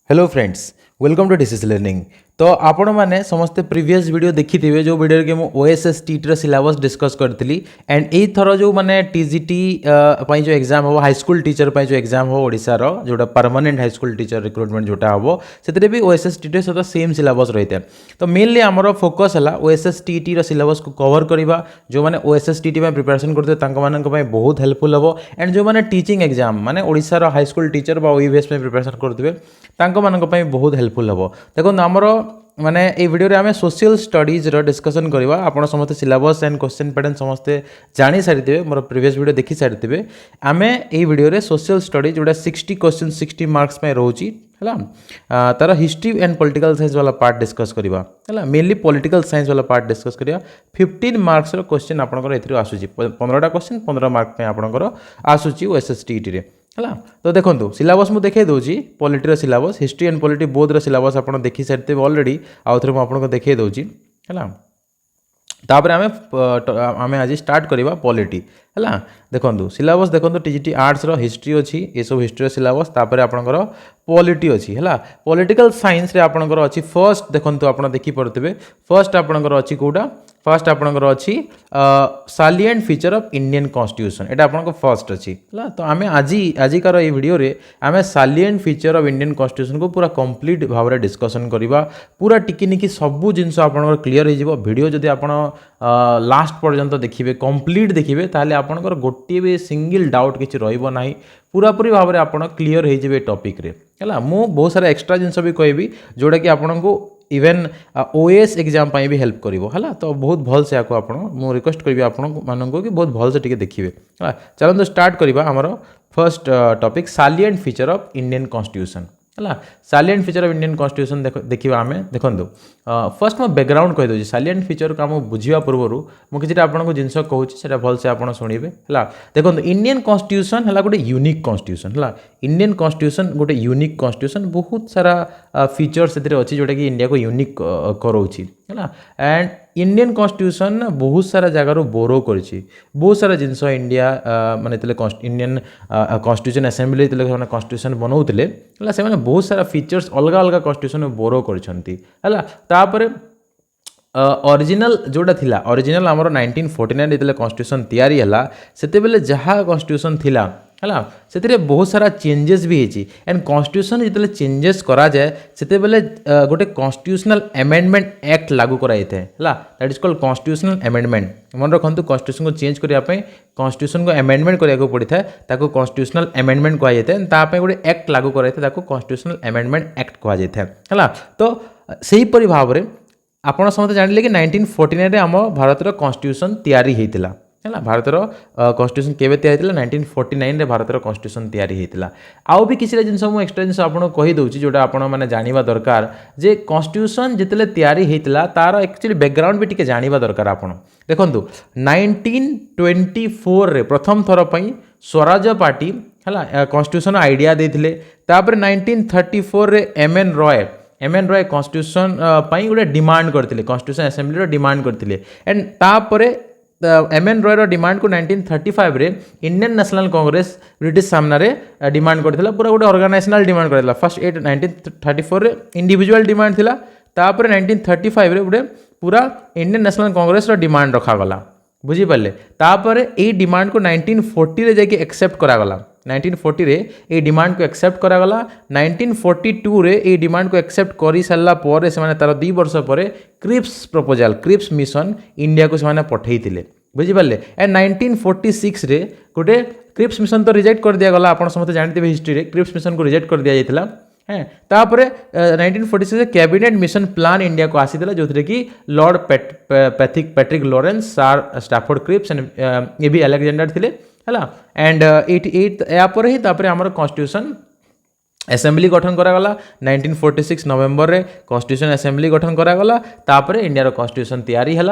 Hello friends, welcome to disease learning. तो आपण मैंने समस्ते प्रीवियस वीडियो देखी थे जो वीडियो के ओएसएस टीटी सिलेबस डिस्कस करी एंड यही थर जो मैंने टीजीटी जो एग्जाम हो हाईस्कूल टीचर जो एग्जाम हो ओडिशार जोटा परमानेंट हाईस्कूल टीचर रिक्रुटमेंट जोटा हम से भी ओएसएस टीटी सहित सेम सिलेबस रही है। तो मेनली आमर फोकस है ओएसएस टीटी सिलेबस को कवर करवा जो मैंने ओएसएस टीटी प्रिपरेशन करते बहुत हेल्पफुल हम एंड जो मैंने टीचिंग एग्जाम माने ओडिशार हाईस्कूल टीचर ओईवीएस प्रिपरेशन करते बहुत हेल्पफुल हम। देखो आमर माने ये वीडियो रे आमे सोशल स्टडीज रो डिस्कशन करवा आपण समस्त सिलेबस एंड क्वेश्चन पैटर्न समस्त जानी सारिथिबे मोर प्रीवियस वीडियो देखि सारिथिबे। आमे ए वीडियो रे सोशल स्टडीज जोटा 60 क्वेश्चन 60 मार्क्स में रहउची हला तार हिस्ट्री एंड पॉलिटिकल साइंस वाला पार्ट डिस्कस करवा हला मेनली पॉलिटिकल साइंस वाला पार्ट डिस्कस करवा। 15 मार्क्स रो क्वेश्चन आपनकर एथिरो आसुची 15टा क्वेश्चन 15 मार्क में आपनकर आसुची ओएसएस टीटी रे है। तो देखो सिलेबस मुझे देखा दूसरी polity syllabus history and polity both रो सिलेबस आप देखी सारी ऑलरेडी आउ थे मुझे देखा दूसरी है। तापर आमे आज स्टार्ट करवा पॉलिटी है। देखो सिलेबस देखो टीजीटी आर्ट्स रो हिस्ट्री अच्छी ये सब हिस्ट्री सिलेबस तापर आपनकर पॉलिटी अच्छी है। पॉलिटिकल साइंस रे आपनकर अच्छी फर्स्ट देखो आप देखी पड़े फर्स्ट आपनकर अच्छी कोटा फर्स्ट आपनकर अच्छी salient feature of Indian constitution एटा आपनकर फर्स्ट अच्छी है। तो आमे आजिकार ये वीडियो रे आमे salient feature of Indian constitution को पूरा कंप्लीट भाव में डिस्कशन करवा पूरा टिकी सबू जिनस आपनकर क्लियर हो वीडियो जदि आपण लास्ट पर्यंत देखिए कंप्लीट देखिए ताले आपनकर गोटे भी सिंगल डाउट किसी रहिबो नाही पूरा पूरी भाव में आप क्लीयर हो टॉपिक रे है। मु बहुत सारा एक्स्ट्रा जिनस भी कहबी जोटा कि आपन को इवेन ओएस एग्जाम भी हेल्प करिवो है। तो बहुत भल से आपको आपन रिक्वेस्ट करी आपण मानक कि बहुत भल से टिके देखिए। चलो स्टार्ट करवा आमर first topic salient feature of Indian constitution है। Salient feature of Indian constitution देखा आम देखो फर्स्ट मैं बैकग्राउंड कहीदे सालिएंट फीचर को आम बुझा पूर्व मुझे आपको जिनस कहूँ भल से आप शुणवे है। देखो इंडियन कॉन्स्टिट्यूशन है गोटे यूनिक कॉन्स्टिट्यूशन है। इंडियन कॉन्स्टिट्यूशन गोटे यूनिक कॉन्स्टिट्यूशन बहुत सारा फीचर्स अच्छी जोटा कि इंडिया को यूनिक कराऊँगी है। एंड इंडियन कॉन्स्टिट्यूशन बहुत सारा जगार बोरो करी बहुत सारा जिनस इंडिया माने इंडियन कॉन्स्टिट्यूशन असेंबली कॉन्स्टिट्यूशन बनाऊले से बहुत सारा फीचर्स अलग अलग कॉन्स्टिट्यूशन बोरो कर ओरिजिनल जोड़ा थिला ओरिजिनल आमर 1949 जितने कॉन्स्टिट्यूशन तैयारी है से जहाँ कॉन्स्टिट्यूशन थिला है से बहुत सारा चेंजेस भी होती एंड कॉन्स्टिट्यूशन जितने चेंजेस करा जाए से गोटे कॉन्स्टिट्यूशनल अमेंडमेंट एक्ट लागू कराई है that is called constitutional amendment. मन रखु कॉन्स्टिट्यूशन को चेंज करने कॉन्स्टिट्यूशन को अमेंडमेंट कराया पड़ता है कॉन्स्टिट्यूशनल अमेंडमेंट कहुए गोटे एक्ट लागू कराई कॉन्स्टिट्यूशनल अमेंडमेंट एक्ट कहुए। तो सहीपरी भाव में आपड़ समस्त जानिले कि 1949 रे आम भारतर कॉन्स्टिट्यूशन तैयारी होता है। भारतर कॉन्स्टिट्यूशन केवे तैयारी होता 1949 रे भारतर कॉन्स्टिट्यूशन तैयारी होता। आउ भी किसी जिन एक्सट्रा जिन आपको कहीदे जोटा आप जाना दरकार जे कॉन्स्टिट्यूशन जितने तैयारी होता तार एक्चुअली बैकग्राउंड भी टिके जाना दरकार। आप देखो 1924 रे प्रथम थर पर स्वराज पार्टी है कॉन्स्टिट्यूशन आइडिया देते 1934 रे एम एन रॉय कॉन्स्टिट्यूशन गोटे डिमांड करते कॉन्स्टिट्यूशन असेंबली डिमांड करते एंड तापर एम एन रॉय डिमांड को 1935 रे इंडियन नेशनल कांग्रेस ब्रिटिश सामने डिमांड करथिला पूरा गोटे ऑर्गेनाइजेशनल डिमांड करथिला। फर्स्ट 1934 रे इंडिविजुअल डिमांड थिला तापर 1935 रे गोटे पूरा इंडियन नेशनल कांग्रेस डिमांड रखागला बुझीपारे। तापर ये डिमांड को 1940 रे जाके एक्सेप्ट करागला 1940 रे ये डिमांड को एक्सेप्ट करागला 1942 रे ये डिमांड को एक्सेप्ट कर सारा पर से तार 2 वर्ष पर Cripps proposal Cripps mission India को से पठेइथिले बुझीपारे। एंड 1946 रे गोटे क्रिप्स मिशन तो रिजेक्ट कर दिया आप समस्त जानते हिस्ट्री रे क्रिप्स मिशन को रिजेक्ट कर दिया जाइथिला है। तापर 1946 कैबिनेट मिशन प्लान इंडिया को आसीला जो कि लॉर्ड पैट्रिक लॉरेंस सार स्टैफोर्ड क्रिप्स एंड ये भी अलेक्जेंडर थिले है। एंड 88 यापर ही आमर कॉन्स्टिट्यूशन असेंबली गठन करागला 1946 नवेम्बर रे कॉन्स्टिट्यूशन असेंबली गठन करागला तापर इंडिया कॉन्स्टिट्यूशन तैयारी है।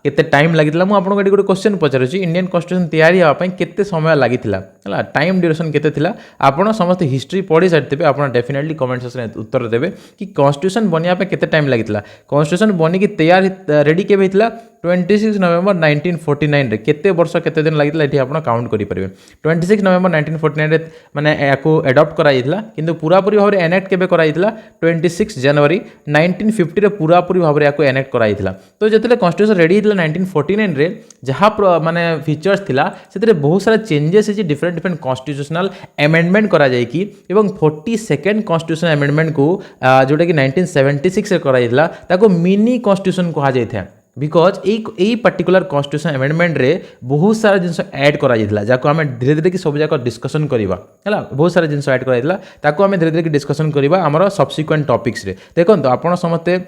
केते टाइम लगितला मु आपन गोटे क्वेश्चन पचारुछि इंडियन कॉन्स्टिट्यूशन तैयारी होगा केते समय लगितला है टाइम ड्यूरेशन केते थिला आपन समस्त हिस्ट्री पढ़ी सारिथिबे आपन डेफिनेटली कमेंट सेक्शन उत्तर देबे कि कॉन्स्टिट्यूशन बनिया पे केते टाइम लगितला कॉन्स्टिट्यूशन बनी कि तैयार रेडी केबे हितला 26 नवेम्बर 1949 रे केते वर्ष केते दिन लागितला एठी आपण काउंट करि परिबे 26 नवेम्बर 1949 रे माने याको एडॉप्ट कराइतला किंतु पूरा पूरी भाबरे एनेक्ट केबे कराइतला 26 जनवरी 1950 रे पूरा पूरी भाबरे याको एनेक्ट कराइतला तो जेतले कॉन्स्टिट्यूशन रेडी हितला 1949 रे जहा माने फीचर्स थिला सेतरे बहुत सारा चेंजेस है डिफरेंट डिफरेंट कॉन्स्टिट्यूशनल अमेंडमेंट करा जाय कि एवं 42nd कॉन्स्टिट्यूशन अमेंडमेंट को जोटा कि 1976 रे कराइतला ताको मिनी कॉन्स्टिट्यूशन कहा जाय था बिकज यही पर्टिकुलर कॉन्स्टिट्यूशन अमेंडमेंट रे बहुत सारा जिनस ऐड करा जायतिला जाको हमें धीरे धीरे कि सब जाक डिस्कशन करबा हला बहुत सारा जिनस ऐड करा जायतिला ताको हमें धीरे धीरे कि डिस्कशन करबा हमर सब्सिक्वेंट टॉपिक्स रे देखन तो आपण समते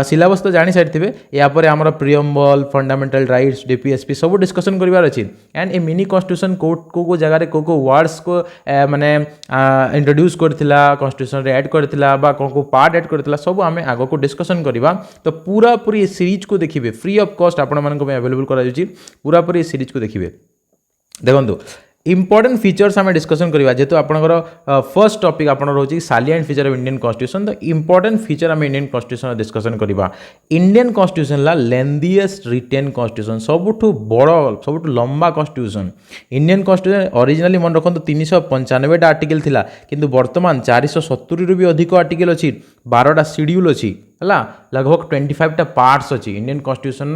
सिलेबस तो जानि सारिथिबे या परे हमर प्रियम्बल फंडामेंटल राइट्स डीपीएसपी सब डिस्कशन करबार अछि एंड ए मिनी कॉन्स्टिट्यूशन को जगह रे को वर्ड्स को माने इंट्रोड्यूस करथिला कॉन्स्टिट्यूशन रे ऐड करथिला बा को पार्ट ऐड करथिला सब हमें आगो को डिस्कशन करबा तो पूरा पूरी सीरीज को देखिबे फ्री ऑफ कॉस्ट आपण मानक पे अवेलेबल करा जाउची पूरा पूरी सीरीज को देखिबे देखंतु इंपोर्टेंट फीचर्स आम डिस्कसन करवा जेहेतु आपंकर फर्स्ट टॉपिक आप रोचे salient feature of Indian constitution तो इंपोर्टेंट फीचर आम इंडियन कॉन्स्टिट्यूशन डिस्कसन करवा इंडियन कॉन्स्टिट्यूशन ला लेंथीएस्ट रिटेन कॉन्स्टिट्यूशन सबुठु बड़ सबुठु लंबा कॉन्स्टिट्यूशन इंडियन कॉन्स्टिट्यूशन ओरिजिनली मन रखु 395 आर्टिकल थिला किंतु वर्तमान 470 भी अधिक आर्टिकल अच्छी 12टा शेड्यूल अच्छी है लगभग 25टा पार्ट्स अच्छी इंडियन कॉन्स्टिट्यूशन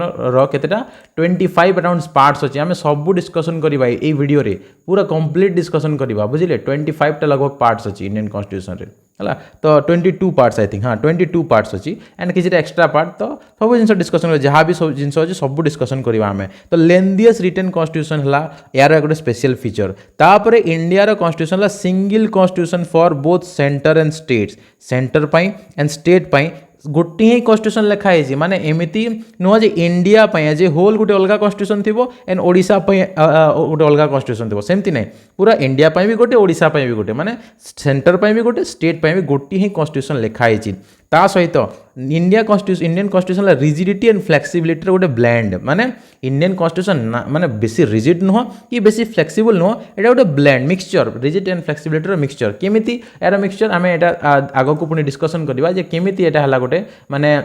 केतेटा 25 अराउंड पार्ट्स अच्छी आम सब डिस्कसन करवा ये वीडियो रे पूरा कंप्लीट डिस्कसन करवा बुझे 25टा लगभग पार्ट्स अच्छी इंडियन कॉन्स्टिट्यूशन रे है तो 22 पार्ट्स आई थिंक हाँ 22 पार्ट्स अच्छी एंड किसी एक्स्ट्रा पार्ट तो सब जिन डिस्कसन जहाँ भी सब जिन अच्छे सब डिस्कसन करवा आम तो लेंथीएस्ट रिटेन कॉन्स्टिट्यूशन है यार गोटे स्पेशल फीचर तापर India constitution single constitution for both centre and states centre पाई एंड स्टेट पाई गोटे ही कॉन्स्टिट्यूशन लिखाई माने एमती नुह जे इंडिया जे होल गोटे अलग कॉन्स्टिट्यूशन थी एंड ओडिशा गोटे अलग कॉन्स्टिट्यूशन थी सेमती नहीं पूरा इंडिया भी गोटे ओडिशा भी गोटे माने सेंटर भी गोटे स्टेट भी गोटे ही कॉन्स्टिट्यूशन लिखाई ता सहित Indian constitution rigidity and flexibility गोटे ब्लेंड माने इंडियन कॉन्स्टिट्यूशन माने बेसी रिजिड नुह कि बेसी फ्लेक्सिबल नुह एटा गोटे blend mixture rigid and flexibility mixture केमिति यार मिक्सचर आम एटा आगो को पुणी डिस्कसन करवा जे केमिति एटा हला गोटे माने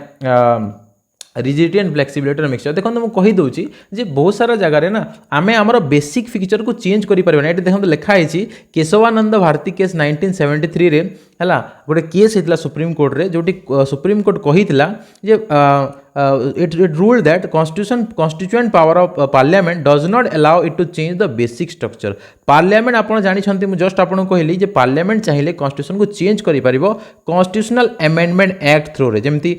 रिजिडिटी एंड फ्लेक्सिबिलिटी मिक्सचर देखो मुझे कहीदे जे बहुत सारा जगह ना आम आमर बेसिक फीचर को चेंज करें ये देखो लिखाई केशवानंद भारती केस 1973 रे है गोटे केस होता सुप्रीम कोर्ट रे जोटी सुप्रीम कोर्ट कही जे it ruled that constituent power of parliament does not allow it to change the basic structure parliament आपण जानि छंती मु जस्ट आपण कहली जे parliament चाहिले constitution को change करि परिबो constitutional amendment act थ्रू रे जेमति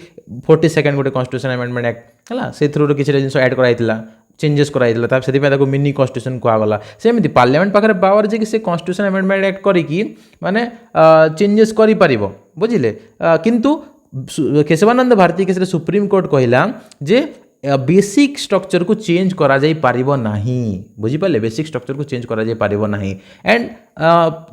42nd गोटे constitutional amendment act हला से थ्रू रे किछि जिंस ऐड कराइतिला चेंजेस कराइतिला ता सेति पे मिनी कॉन्स्टिट्यूशन को आगला सेमति पार्लियामेंट पाखरे पावर जे कि से कॉन्स्टिट्यूशन अमेंडमेंट एक्ट करी कि माने चेंजेस करि परिबो बुझिले किंतु Kesavananda Bharati case Supreme Court कहला जे बेसिक स्ट्रक्चर को चेंज करा जाई पारिबो नाही बुझी पाले बेसिक स्ट्रक्चर को चेंज करा जाई पारिबो नाही एंड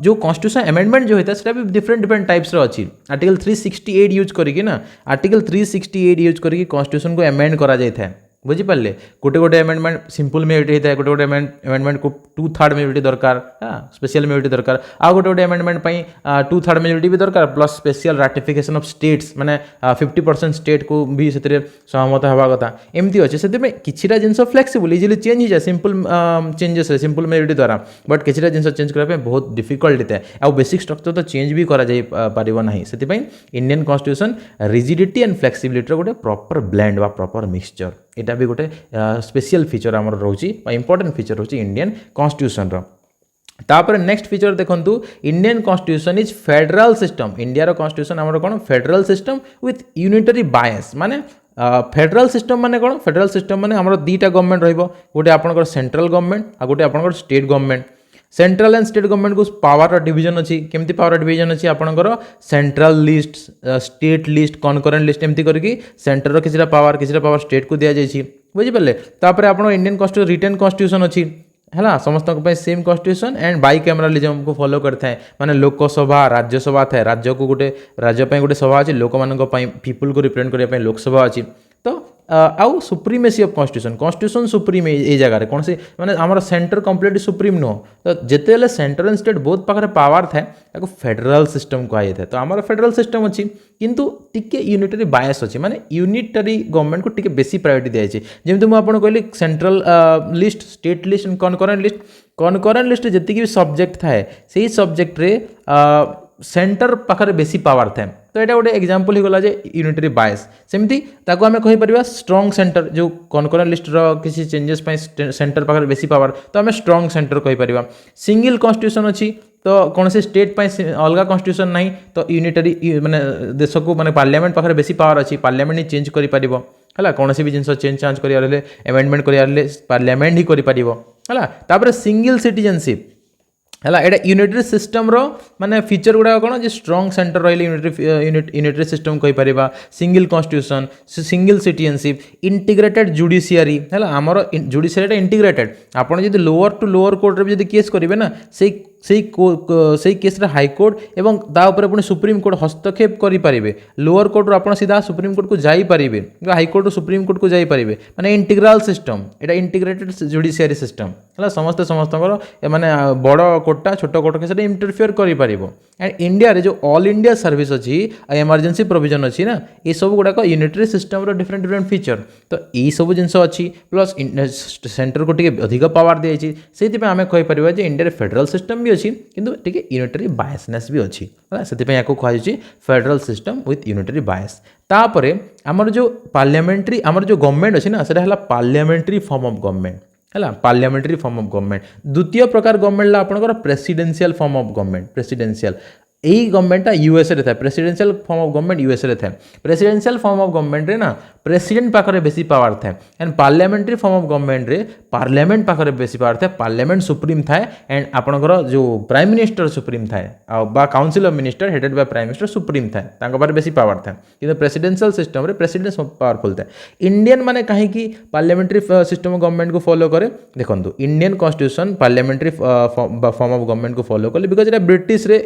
जो कॉन्स्टिट्यूशन अमेंडमेंट जो होता है भी डिफरेंट टाइप्स रो अछि आर्टिकल 368 यूज करिके ना आर्टिकल 368 यूज करिके कॉन्स्टिट्यूशन को अमेंड करा जाई था बुझीपारे गोटे गोटे अमेंडमेंट सिंपल मेजोरिटी होता है गोटे गोटे अमेंडमेंट को 2/3 मेजोरिटी दरकार स्पेशल मेजोरिटी दरकार आ गोटे गोटे अमेंडमेंट पाई 2/3 मेजोरिटी भी दरकार प्लस स्पेशल राटिफिकेशन ऑफ स्टेट्स माने 50% स्टेट को भी से सहमत हवा कथा एमती अच्छे से किसी जिन फ्लेक्सिबल इजिली चेंज हो जाए सिंपल चेंजेस सिंपल मेजोरिटी द्वारा बट किसी जिन चेंज करने बहुत डिफिकल्ट होता है आ बेसिक स्ट्रक्चर तो चेंज भी करा ना से Indian constitution rigidity and flexibility गोटे प्रॉपर ब्लेंड वा प्रॉपर मिक्सचर यहाँ भी गोटे स्पेशल फीचर आमर रोची इंपोर्टेंट फीचर रोची इंडियन कॉन्स्टिट्यूशन तापर नेक्स्ट फीचर देखंतु Indian constitution is federal system India रो कॉन्स्टिट्यूशन आमर कोन federal system with unitary bias माने फेडरल सिस्टम माने कोन फेडरल सिस्टम माने आमर दीटा गवर्नमेंट रहइबो गोटे आपनकर सेंट्रल गवर्नमेंट आ गोटे आपनकर state government central and state government को पावर डिवीजन अच्छी केमती पावर डिवीजन अच्छी आपंकर central list state list concurrent list एमती करके सेंटर किसी पावर स्टेट को दि जाइए बुझीपारे तापर आप इंडियन कॉन्स्टिट्यूशन रिटेन कॉन्स्टिट्यूशन अच्छी है समस्त सेम कॉन्स्टिट्यूशन एंड बाई कैमरालिज्म को फॉलो करता है माने लोकसभा राज्यसभा थाए राज्य को गोटे राज्य गोटे सभा अच्छी लोक मान पीपुल को रिप्रेजेंट करने लोकसभा अच्छी तो आउ supremacy of constitution constitution supreme ए जगह कौन से माने आमर सेंटर कंप्लीट सुप्रीम नुह तो जिते सेंटर एंड स्टेट बहुत पाखे पावर थाए ताको फेडरल सिस्टम कहुए तो आमर फेडरल सिस्टम अच्छी किंतु टिके यूनिटरी बायस अच्छी माने यूनिटरी गवर्नमेंट को टिके बेसी प्रायोरिटी दिखाई जमी मुझे कहली central list state list and concurrent list जी भी सब्जेक्ट थाए से सब्जेक्ट रे सेंटर पाखे बेसी पावर थाए तो यहाँ गोटे एग्जांपल होगा जे यूनिटरी बायस सेमती ताको आमे कहि परिबा स्ट्रॉन्ग सेंटर जो कनकरेंट लिस्ट रो किसी चेंजेस पाई सेंटर पाखे बेसी पावर तो आमे स्ट्रॉन्ग सेंटर कहि परिबा सिंगल कॉन्स्टिट्यूशन अच्छी तो कौन से स्टेट पाई अलग कॉन्स्टिट्यूशन नहीं तो यूनिटरी माने देश को माने पार्लियामेंट पाखे बेसी पावर अच्छी पार्लियामेंट ही चेंज करि परिबो हला कौन सी भी जिनस चेंज चांज करियार हेले अमेंडमेंट करियार हेले पार्लियामेंट ही करि परिबो हला तापर सिंगल सिटीजनशिप है एटा यूनिटरी सिस्टम रो माने फीचर गुड़ा कौन जो स्ट्रॉन्ग सेंटर रही यूनिटरी सिस्टम कहि परिबा single constitution single citizenship integrated judiciary है आमर जुडिशियरी इंटीग्रेटेड आपड़ जब लोअर टू लोअर कोर्ट रे जब केस करेंगे ना से केस रे हाईकोर्ट एवं तापर पुणी सुप्रीम कोर्ट हस्तक्षेप करें लोअर कोर्ट रू आप सीधा सुप्रीम कोर्ट को जापरें हाईकोर्ट सुप्रीम कोर्ट को जापरें माने इंटीग्राल सिस्टम एटा इंटीग्रेटेड जुडिशियरी सिस्टम है समस्ते समस्त माने बड़ कोर्टा छोट कोर्ट केस इंटरफियर करें एंड इंडिया रे जो ऑल इंडिया सर्विस अच्छी इमरजेंसी प्रोविजन अच्छी ना ये सब गुड़ाक unitary system different different feature तो यही सब जिन अच्छी प्लस सेंटर को अधिक पावर दी से आम कहीपर इंडिया फेडरल सिस्टम भी अच्छी किंतु टिके यूनिटरी बायसनेस भी अच्छी से कहुच्छी federal system with unitary bias तापर आमर जो पार्लियामेंट्री आमर जो गवर्नमेंट अच्छी ना सेटा पार्लियामेंट्री फॉर्म ऑफ गवर्नमेंट है पार्लियामेंट्री फॉर्म ऑफ गवर्नमेंट द्वितीय प्रकार गवर्नमेंट आपंकर presidential form of government presidential यही गवर्नमेंट यूएसए रे था presidential form of government USA रे था प्रेसिडेंशियल फॉर्म ऑफ गवर्नमेंट रे ना प्रेसिडेंट पाखे बेसी पावर था and parliamentary form of government रे पार्लियामेंट पाखे बेसी पावर था पार्लियामेंट सुप्रीम था एंड आपंकर जो प्राइम मिनिस्टर सुप्रीम था council of minister headed by prime minister supreme था पाखे बेसी पावर था कि प्रेसिडेंशियल सिस्टम रे प्रेसिडेंट पावरफुल था इंडियन माने कहीं पार्लियामेंट्री सिस्टम ऑफ गवर्नमेंट को फॉलो करे देखो Indian constitution parliamentary form of government को फॉलो कले बिकज ब्रिटिश रे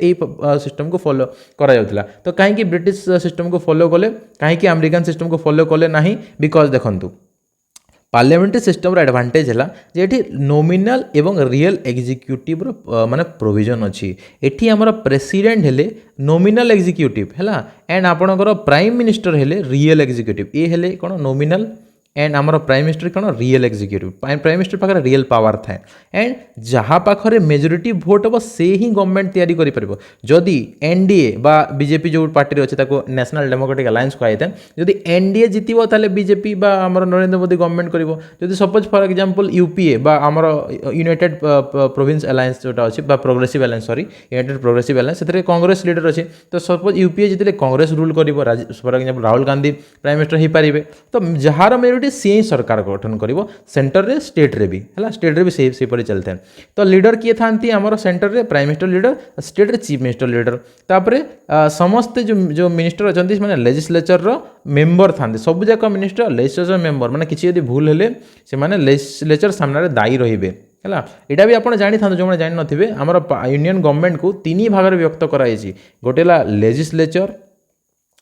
सिस्टम को फॉलो करा जाउथला तो कहीं ब्रिटिश सिस्टम को फॉलो कले कहीं अमेरिकन सिस्टम को फॉलो कले नहीं बिकज देखंतु पार्लियामेंट्री सिस्टम रो एडवांटेज है जे नॉमिनल एवं रियल एग्जीक्यूटिव रो माने प्रोविजन अच्छी एठी हमर प्रेसिडेंट हेले नॉमिनल एग्जीक्यूटिव है एंड आपणकर प्राइम मिनिस्टर हेले रियल एग्जीक्यूटिव ये हेले कोन नॉमिनल एंड आमर प्राइम मिनिस्टर कौन रियल एग्जीक्यूटिव प्राइम मिनिस्टर पाखे रियल पावर थाए एंड जहाँ पाखे मेजोरिटी भोट हम से ही गवर्नमेंट तैयारी कर जदि एनडीए बा बीजेपी जो पार्टी अच्छे नेशनल डेमोक्रेटिक अलायंस कहुए जदि एनडीए जितब ताले बीजेपी बा आमर नरेंद्र मोदी गवर्नमेंट कर सपोज फॉर एग्जांपल यूपीए बा आमर यूनाइटेड प्रोविंस अलायंस जोटा अच्छी progressive alliance sorry United progressive alliance से कांग्रेस लीडर अच्छे तो सपोज यूपीए जितने कांग्रेस रूल कर for example Rahul Gandhi prime minister हो पारे तो जार मेजोरिटी सी ही सरकार गठन कर सेंटर रे स्टेट रे भी है स्टेट रे भी से परि चलते हैं तो लीडर किए थांती आमर सेंटर रे प्राइम मिनिस्टर लीडर स्टेट रे चीफ मिनिस्टर लीडर तापरे समस्ते जो मिनिस्टर अच्छा माने लेजिस्लेचर रो मेंबर थांती सब जाक मिनिस्टर लेजिस्लेचर मेंबर माने किसी यदि भूल हेले से माने लेजिस्लेचर सामने दायी रहिबे है यहाँ भी आप जानी था जो मैंने जान नथिबे आमर यूनियन गवर्नमेंट को तीन भाग में व्यक्त कराई गोटे लेजिस्लेचर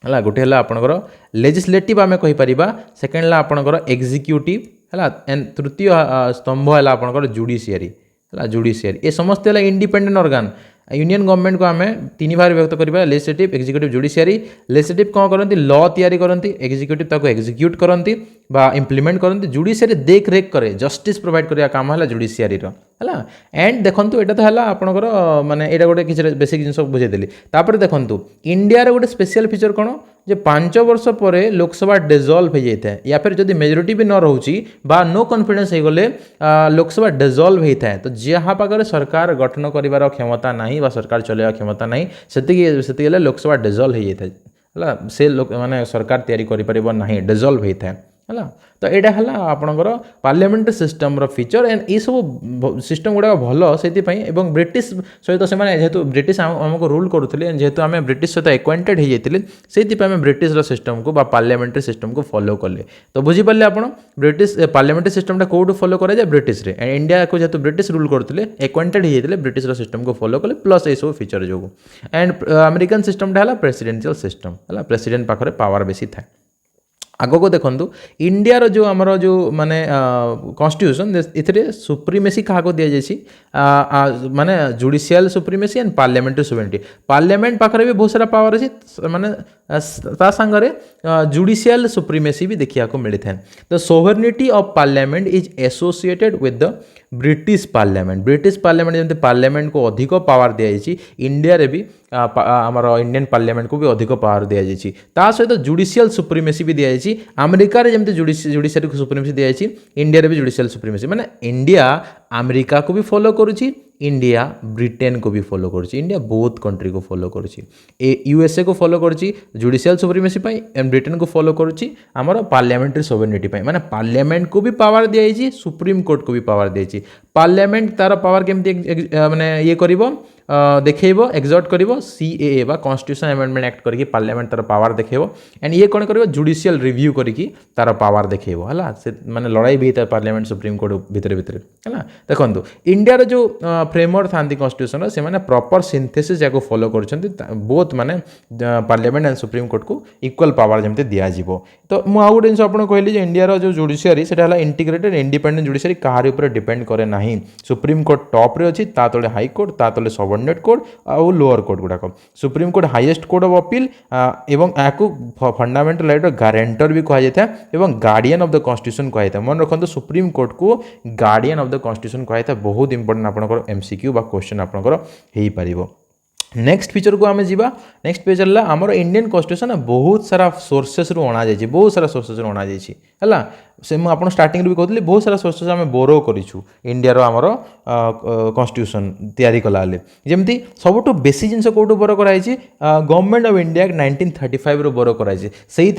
है गोटे है आपंकर लेजिस्लेटिव आम कहीपर सेकेंड है आपंकर एग्जीक्यूटिव है एंड तृतीय स्तंभ है आपंकर जुडिशियरी है जुडिशियरी ये समस्त है इंडिपेंडेंट ऑर्गन यूनियन गवर्नमेंट को आम तीन भाग व्यक्त करवा लेजिस्लेटिव एग्जीक्यूटिव जुडिशियरी लेजिस्लेटिव कौन करती लॉ तैयारी करती एग्जीक्यूटिव ताको एग्जीक्यूट करती बा इम्प्लीमेंट करती जुडिशियरी देख रेख करे जस्टिस प्रोवाइड करने काम है जुडिशियरी है एंड देखो यहाँ तो है आपंकर माने यहाँ गोटे किसी बेसिक जिन बुझेदेली तापर देखो इंडिया गोटे स्पेशल फीचर कौन जे 5 वर्ष पर लोकसभा डिजल्व हो जाता है या फिर जदि मेजोरिटी भी न रोचे बा नो कॉन्फिडेंस हो गले लोकसभा डिजल्व होता है तो जहाँ पाखे सरकार गठन कर क्षमता नहीं बा सरकार चलवा क्षमता नहीं से लोकसभा डिजल्व हो जाता है से लोक माने सरकार तैयारी कर डिजल्व होता है है तो यहाँ है आपंकर पार्लियामेंट्री सिस्टम फीचर एंड ये सब सिस्टम गुड़ाक भल से ब्रिटिश सहित से जेहेतु ब्रिटिश आमको रूल करुले जेहेतु आम ब्रिटिश सहित एक्वाइंटेड हो जाते से ब्रिटिश सिस्टम को पार्लियामेंट्री सिस्टम को फॉलो कले तो बुझीपारे आप ब्रिटिश पार्लियामेंट्री सिस्टम कौटू फॉलो कराए ब्रिटिश रे एंड इंडिया को जेहेतु ब्रिटिश रूल करते एक्वाइंटेड हो जाते ब्रिटिश सिस्टम को फॉलो कले प्लस ये सब फीचर जो एंड अमेरिकन सिस्टम है प्रेसिडेंशियल सिस्टम है प्रेसिडेंट पाखे पावर बेसी था आग को देखो इंडिया जो आमर जो माने कॉन्स्टिट्यूशन ए सुप्रीमेसी क्या दि जाए माने judicial supremacy and parliamentary sovereignty parliament पाखे भी बहुत सारा पावर अच्छी माने ता सांगरे जुडिशियल सुप्रीमेसी भी देखा मिली था the sovereignty of parliament is associated with the British parliament जमी पार्लियामेंट को अधिक पावर दी इंडिया रे भी आमर इंडियन पार्लियामेंट को भी अधिक पावर दी जाए ता सहित जुडिशियल सुप्रीमेसी भी दी जाए अमेरिका रे जमी जुडिशियल सुप्रीमेसी दी जाए इंडिया भी जुडिशियल सुप्रीमेसी माने इंडिया अमेरिका को भी फॉलो करुच्ची इंडिया ब्रिटेन को भी फॉलो करुच्ची इंडिया बोथ कंट्री को फॉलो करुच्ची यूएसए को फॉलो करुच्ची जुडिशियल सुप्रीमेसी एंड ब्रिटेन को फॉलो करुच्ची आमर पार्लियामेंट्री सोवरेनिटी माने पार्लियामेंट को भी पावर दी जाए सुप्रीम कोर्ट को भी पावर दी जाए पार्लियामेंट तार पावर केमती माने ये करिवो देखो एक्सर्ट कर सीएए बा कॉन्स्टिट्यूशन अमेंडमेंट एक्ट करके पार्लियामेंट तार पावर देखो एंड ये कौन कर जुडिशियल रिव्यू करके तार पावर देखो है से माने लड़ाई भी होता है पार्लियामेंट सुप्रीम कोर्ट भितर भितर है देखो इंडिया जो फ्रेमवर्क था कॉन्स्टिट्यूशन से माने प्रॉपर सिंथेसिस या फॉलो कर बोथ माने पार्लियामेंट एंड सुप्रीम कोर्ट को इक्वल पावर जमी दिज्व तो मुझे आउ गोटे जिन आपको कहली जो इंडिया जो जुडिशियरी से इंटीग्रेटेड इंडिपेंडेंट जुडिशियरी कहार ऊपर डिपेंड करे ना सुप्रीम कोर्ट टॉप रे अच्छी ता तले हाई कोर्ट ता तले सबऑर्डिनेट कोर्ट और लोअर कोर्ट गुड़ाक supreme court highest court of appeal एवं या फंडामेंटल राइट गारंटर भी कहा जाता है एवं गार्डियन ऑफ द कॉन्स्टिट्यूशन कहा जाता है मन रखते सुप्रीम कोर्ट को गार्डियन ऑफ द कॉन्स्टिट्यूशन कहा जाता है बहुत इंपोर्टेंट आपंकर एमसीक्यू बा क्वेश्चन आपंकर हो पार नेक्स्ट फीचर को आम जा नेक्स्ट पेज है आमर इंडियन कॉन्स्टिट्यूशन बहुत सारा सोर्सेस रु अणा जाए बहुत सारा सोर्सेस रु अणा जाए से मुझे स्टार्टिंग भी कहती बहुत सारा सोर्सेस आम बोरो करूँ इंडिया आमर कॉन्स्टिट्यूशन तैयारी कला जमी सबुठ बेसी जिन कौटू बोरो कराई गवर्नमेंट ऑफ इंडिया 1935 रू बोरो कराई से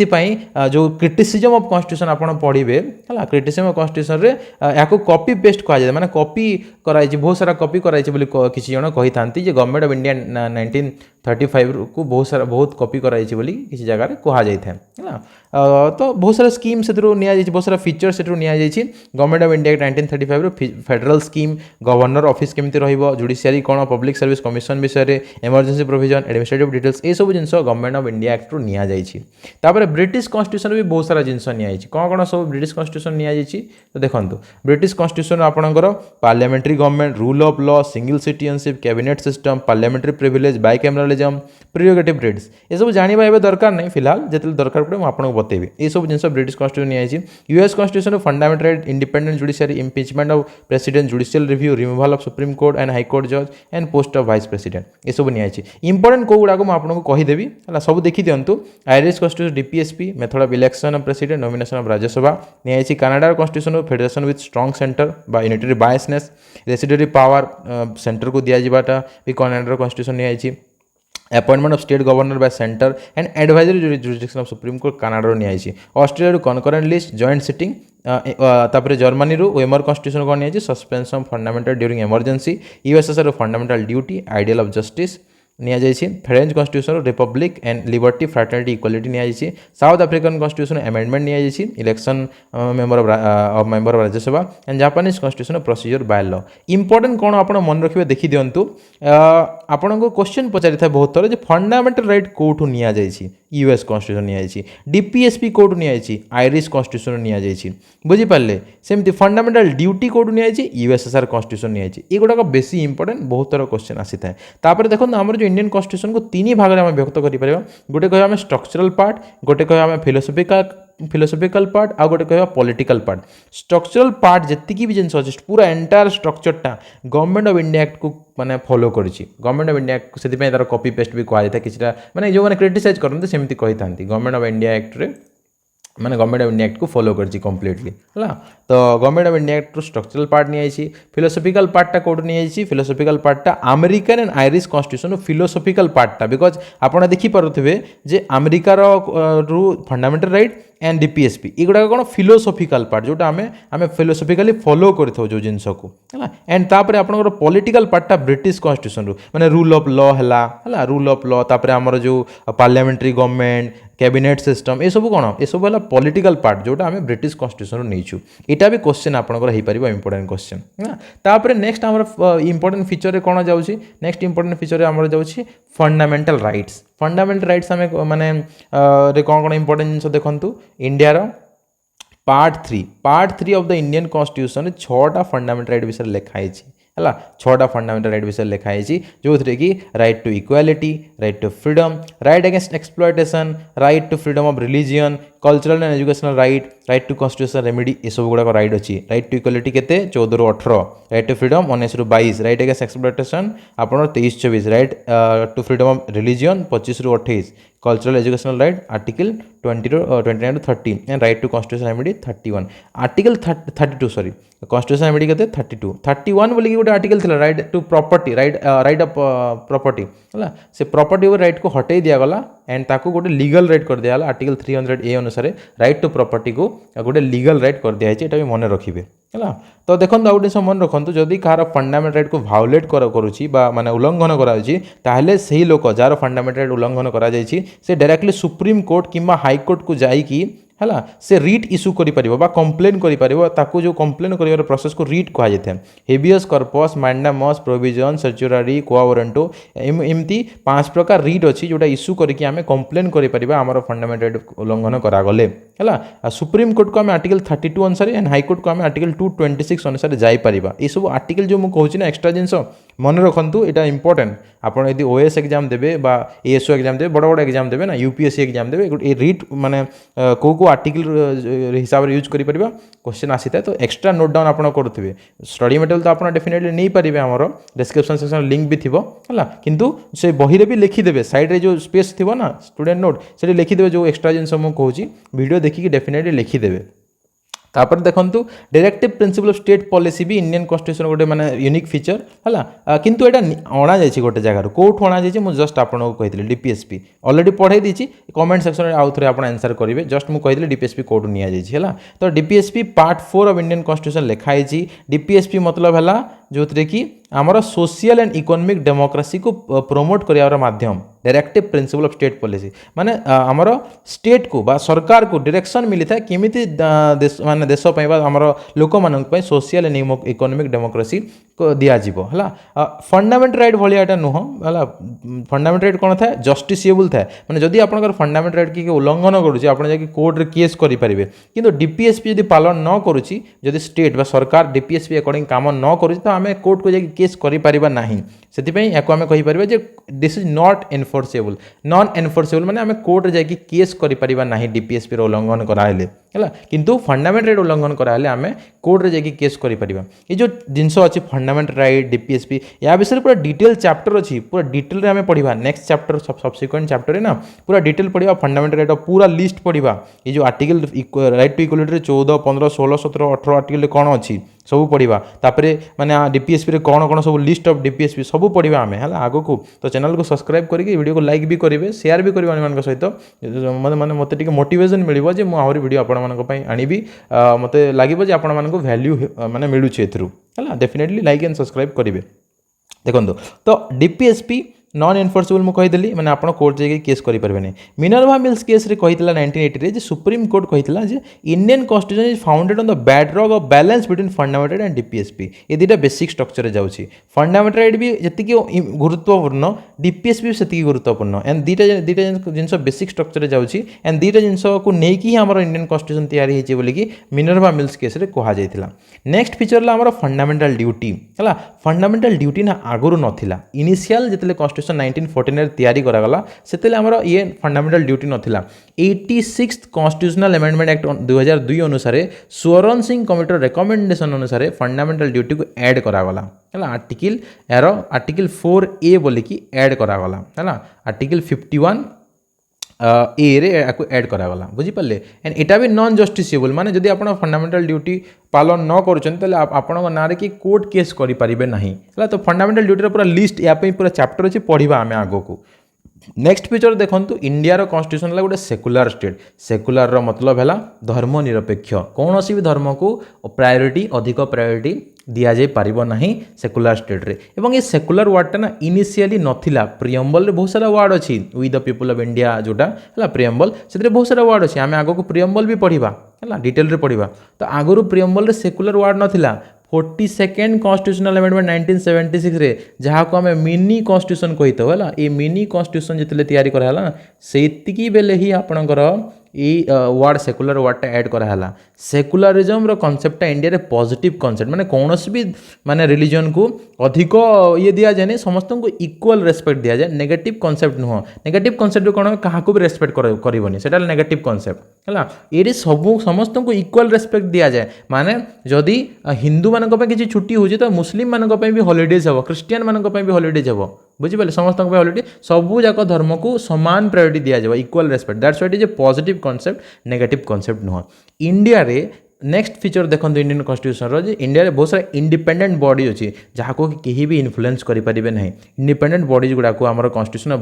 जो क्रिटिसिजम ऑफ कॉन्स्टिट्यूशन आप पढ़े है क्रिटिसिजम ऑफ कॉन्स्टिट्यूशन रे या कॉपी पेस्ट कहुए मैंने कॉपी कराई बहुत सारा कॉपी कराई किसी जन कही था गवर्नमेंट ऑफ इंडिया 1935 को बहुत कॉपी कराई किसी जगह कहुई है तो बहुत सारा स्कीम से बहुत सारा फीचर से गवर्नमेंट ऑफ इंडिया 1935 रो फेडरल स्कीम गवर्नर ऑफिस केमती रहिबो जुडिशियरी कौन पब्लिक सर्विस कमिशन विषय इमरजेंसी प्रोविजन एडमिनिस्ट्रेटिव डिटेल्स ये सब जिन गवर्नमेंट ऑफ इंडिया एक्ट रू नि जाए ब्रिटिश कॉन्स्टिट्यूशन भी बहुत सारा जिन कौन कौन सब ब्रिटिश कॉन्स्टिट्यूशन नि तो देखो ब्रिटिश कॉन्स्टिट्यूशन आपंकर parliamentary government rule of law single citizenship cabinet system parliamentary privilege bicameralism prerogative rights ये सब जाना ए दरकार नहीं फिलहाल जो दरकार पड़े मुझे आपको बतेबी ये सब जिन ब्रिटिश कॉन्स्टिट्यूशन नि US constitution fundamental right independent judiciary impeachment of president judicial review removal of supreme court and high court जज and post of vice president ये सब नि इंपोर्टेंट कौ गुड़ाक मुझे कहीदेवी है सब देखी दिंतु Irish constitution DPSP method of election of president nomination of Rajya Sabha नि कनाडार constitution federation with strong centre बा unitary biasness residuary power centre को दिजाटा भी कनाडार कॉन्स्टिट्यूशन नि appointment of state governor by centre and advisory jurisdiction of supreme court Canada नि Australia concurrent list joint sitting तापर जर्मनी रू वेमर कॉन्स्टिट्यूशन कौन नि suspension of fundamental during emergency USSR fundamental duty ideal of justice नि French constitution Republic and liberty fraternity equality नि south African constitution amendment नि election member of Rajya Sabha and Japanese constitution procedure by law important कौन आप मन रखिए देखी दिंतु आपण को क्वेश्चन पचारि था बहुत थर फंडामेंटल राइट कौटू नि यूएस कॉन्स्टिट्यूशन नि डीपीएसपी कौटू नि आयरिश कॉन्स्टिट्यूशन नि बुझीपारे सेमती फंडामेंटल ड्यूटी कौटू नि यूएसएसआर कॉन्स्टिट्यूशन नि एगुड़ाक बेसी इंपोर्टेंट बहुत थर क्वेश्चन आसी था तापर देखो आम जो इंडियन कॉन्स्टिट्यूशन को तीन भाग में व्यक्त कर गोटे कह स्ट्रक्चरल पार्ट गोटे कह फिलोसफिकल पार्ट आ गोटे कह पॉलिटिकल पार्ट स्ट्रक्चरल पार्ट जी भी जिन अच्छे पूरा एंटायर स्ट्रक्चरटा गवर्नमेंट ऑफ इंडिया एक्ट को माने फॉलो करिछि गवर्नमेंट ऑफ इंडिया से तार कॉपी पेस्ट भी कहुए किसी माने जो मैंने क्रिटिसाइज करते सेमती कही था गवर्नमेंट ऑफ इंडिया एक्ट रे मैंने गवर्नमेंट ऑफ इंडिया एक्ट को फॉलो कर कम्प्लीटली है तो government of India act structural part नि फिलोसफिकल पार्टा कौट नि फिलोसफिकल पार्टा American and Irish constitution philosophical पार्टा बिकज आपड़ देखिपे जे अमेरिकार रू फंडामेंटल राइट एंड डीपीएसपी एगुड़ा कौन फिलोसफिकल पार्ट जोटा आम फिलोसफिकाली फॉलो कर जिन को है एंड तापर आपंकर पॉलिटिकल पार्टा ब्रिटिश कॉन्स्टिट्यूशन रू माने रूल ऑफ लॉ है रूल ऑफ लॉ तापर आमर जो पार्लियामेंट्री गवर्नमेंट कैबिनेट सिस्टम ये सब कौन ये सब है पॉलिटिकल पार्ट जोटा आम ब्रिटिश कन्स्टिट्यूशन नहीं यहाँ भी क्वेश्चन आपंकर हो पार इंपोर्टेंट क्वेश्चन है तापर नेक्स्ट आम इंपोर्टेंट फीचर कौन जाऊँगी नेक्स्ट इंपोर्टेंट फीचर आम जाऊँगी फंडामेंटल राइट्स फंडामेंटल राइट्स आम माने कौन कौन इंपोर्टेंट जिन देखु इंडियार part three of the Indian constitution 6टा फंडामेंटल राइट विषय लिखाई है 6टा फंडामेंटल राइट विषय लिखाई जो थे कि right to equality right to freedom right against exploitation right to freedom of religion cultural and educational right to constitutional remedy ये सब गुड़ाक राइट अच्छी राइट टू इक्वालिटी के 14 ରୁ 18 राइट टू फ्रीडम 19 ରୁ 22 राइट अगेंस्ट एक्सप्लॉयटेशन आपन 23-24 right to freedom of religion 25 ରୁ 28 cultural educational right article 29 ରୁ 30 and right to constitution remedy 31 article 32 sorry constitution remedy के 32 31 बोली गोटे आर्टिकल थिला right to property right of property है से प्रॉपर्टी राइट को हटई दिगला एंड ताको गोटे लीगल राइट कर दिया आर्टिकल 300 ए अनुसार राइट टू प्रॉपर्टी को गोटे लीगल राइट कर दिया है मन रखिए है तो देखो आउ गोटे मन रखु जदि कहार फंडामेंटल राइट को भायोलेट करुच्ची माने उल्लंघन कराले से लोक जार फंडामेंटल राइट उल्लंघन करा से डायरेक्टली सुप्रीम कोर्ट किंबा हाईकोर्ट को जाइकी है से रिट इश्यू कर कंप्लेन कर जो कंप्लेन कर प्रोसेस को रिट कहुए habeas corpus mandamus prohibition certiorari quo warranto एमती 5 प्रकार रिट अच्छी जोटा इश्यू करके आम कंप्लेन कर फंडामेंटल राइट उल्लंघन करागले है सुप्रीम कोर्ट को आम आर्टिकल 32 अनुसार एंड हाईकोर्ट को आम आर्टिकल 226 अनुसार जापर ये सब आर्टिकल जो मुझे ना एक्सट्रा जिनस मन रखु यहाँ इंपोर्टेंट आपड़ यदि ओएस एग्जाम देवे एएसओ एग्जाम देवे बड़ बड़ एग्जाम देवे ना यूपीएससी एग्जाम देवे रिट माने को आर्टिकल हिसाब से यूज कर क्वेश्चन आसी था तो एक्सट्रा नोट डाउन आप करुवे स्टडी मटेरियल तो आप डेफिनेटली नहीं पारे आमर डिस्क्रिप्शन सेक्शन लिंक भी थी है किंतु से बही भी लिखिदेवे साइड जो स्पेस थी ना स्टूडेंट नोट से लिखिदेवे जो एक्सट्रा जिन मुझे वीडियो देखिए डेफिनेटली लिखिदेवे तापर देखु directive principle of state policy भी इंडियन कॉन्स्टिट्यूशन गोटे माने यूनिक फीचर है किंतु एटा अणा जाइए गोटे जगार कौट अणा जाइए मुझे जस्ट आपको कही डीपीएसपी ऑलरेडी पढ़ाई दी कमेंट सेक्शन में आउ थे आप आंसर करेंगे जस्ट मुझे कही डीपीएसपी कौट नि है तो DPSP part 4 of Indian constitution लिखाई डीपीएसपी मतलब है जो थे कि आमर सोशल एंड इकोनॉमिक डेमोक्रेसी को प्रमोट कर माध्यम directive principle of state policy माने आमर स्टेट को बा सरकार को डायरेक्शन मिली था केमिति देश माने देश आमर लोक मानक सोशल एंड इकोनॉमिक डेमोक्रेसी को दिया जीवो हला फंडामेंटल राइट भलिया एटा नुह हला फंडामेंटल राइट कोन था जस्टिसेबल था माने जदि आपनकर फंडामेंटल राइट की उल्लंघन करूची आपण जाकी कोर्ट रे केस करि परिबे किंतु डीपीएसपी यदि पालन न करूची जदि स्टेट बा सरकार डीपीएसपी अकॉर्डिंग काम न करूची तो आमे कोर्ट को जाकी केस करि परिबा नाही सेति याको आमे कहि परिबा जे this is not enforceable non enforceable माने आमे कोर्ट रे जाकी केस करि परिबा नाही डीपीएसपी रो उल्लंघन कराइले है किंतु फंडामेंटल राइट उल्लंघन कराइले आमे कोर्ट रे जाकी केस करि परिबा ये जो जिंस अछि फंडामेंटल राइट डीपीएसपी या विषय पूरा डिटेल चैप्टर अच्छी पूरा डिटेल रे आमे पढ़िबा नेक्स्ट चैप्टर सब्सिक्वेंट चैप्टर रे ना पूरा डिटेल पढ़िबा फंडामेंटल राइट पूरा लिस्ट पढ़िबा ये जो आर्टिकल राइट टू इक्वालिटी रे 14 15 16 17 18 आर्टिकल कौन अच्छी सब पढ़ा तापर माने डीपीएसपी रे कौन कौन सब लिस्ट ऑफ डीपीएसपी सब पढ़ा आम है आग को तो चैनल को सब्सक्राइब करके वीडियो को लाइक भी करेंगे शेयर भी करेंगे अन्य सहित माने मत मोटिवेशन मिल जे मुझे आहरी वीडियो आपण आनिबी मत लगे आपण वैल्यू माने मिलूँ है डेफिनेटली लाइक एंड सब्सक्राइब करेंगे देखो तो डीपीएसपी नॉन एनफोर्सेबल मुझे कहीदेली मैंने आप कोर्ट जाइए केस करें मिनर्वा मिल्स केस रे कही 1980 जे सुप्रीम कोर्ट कही जे Indian constitution is founded on the bedrock of balance between fundamental and DPSP ये दुटा बेसिक स्ट्रक्चर जाऊँगी फंडामेंटल राइट भी जी गुरुत्वपूर्ण डीपीएसपी भी से गुरुत्वपूर्ण एंड दुटा जिन बेसिक स्ट्रक्चर जाऊँगी एंड दुटा जिन को लेकिन ही आम इंडियन कॉन्स्टिट्यूशन तैयारी होगी मिनर्वा मिल्स केस रे कह जाता नेक्स्ट फीचर आम फंडामेंटल ड्यूटी है फंडामेंटल ड्यूटी ना आगुरी नाला इनिशियल जितने कॉन्स्टिट्यूशन 1949 तैयारी करागला से आमर ये फंडामेंटल ड्यूटी नाला 86th कॉन्स्टिट्यूशनल अमेंडमेंट एक्ट 2002 अनुसार स्वरण सिंह कमिटी रिकमेंडेशन अनुसार फंडामेंटल ड्यूटी को ऐड करागला है आर्टिकल यार आर्टिकल 4A बोलिकी ऐड करागला है आर्टिकल 51 ए रे ऐड करागला बुझीपारे एंड इटा भी नॉन जस्टिसेबल माने जदि आप फंडामेंटल ड्यूटी पालन न करें आपण ना कि कोर्ट केस करें ना तो फंडामेंटल ड्यूटी पूरा लिस्ट या पूरा चैप्टर अच्छी पढ़ा आम आग को नेक्स्ट पिक्चर देखो इंडिया कन्स्टिट्यूशन है गोटे सेकुलर स्टेट सेकुलर मतलब है धर्मनिरपेक्ष कौन भी धर्म को प्रायोरिटी अधिक प्रायोरिटी दि जाई पारिबो नहीं सेकुलर स्टेट रे एवं ये सेकुलर वर्डटा ना इनिशियली नथिला प्रियम्बल रे बहुत सारा वर्ड अच्छी we the people of India जोटा है प्रियम्बल से बहुत सारा वर्ड अच्छी आम आग को प्रियम्बल भी पढ़ा है डिटेल रे पढ़ा तो आगुरी प्रियम्बल रे सेकुलर वर्ड नथिला 42nd कन्स्टिट्यूशनल अमेंडमेंट 1976 रे जहाँ को आम मिनी कन्स्टिट्यूशन कही है ये मिनी कन्स्टिट्यूशन जितने तैयारी कराला से बेले ही आपणकर वर्ड सेकुलर वर्डटा ऐड कराला सेकुलरिज्म कनसेप्टा इंडिया रे पॉजिटिव कनसेप्ट माने कौन भी माने रिलीजन को अधिक ये दिया जाए समस्त को इक्वल रेस्पेक्ट दिया जाए नेगेटिव कनसेप्ट नुह नेगेटिव कनसेप्ट कौन क्या भी रेस्पेक्ट करनी से नेगेटिव कनसेप्ट है ये सब समस्त को इक्वल रेस्पेक्ट दिया जाए माने जदि हिंदू मान किसी छुट्टी होची तो मुस्लिम मान भी हॉलीडेज हम क्रिश्चियन मान भी हॉलीडेज हम बुझिपारे समस्त हॉलीडे सबू जाक धर्म को समान प्रायोरिटी दिया जाए equal respect that's what is a positive concept negative concept नुह इंडिया रे नेक्स्ट फीचर देखो इंडियन कन्स्टिट्यूशन रो इंडिया रे बहुत सारा इंडिपेंडेंट बॉडी अच्छी जहाँ को कहीं भी इन्फ्लुएंस करें ना इंडिपेंडेंट बॉडीज गुड़ाक आम कन्स्टिट्यूशन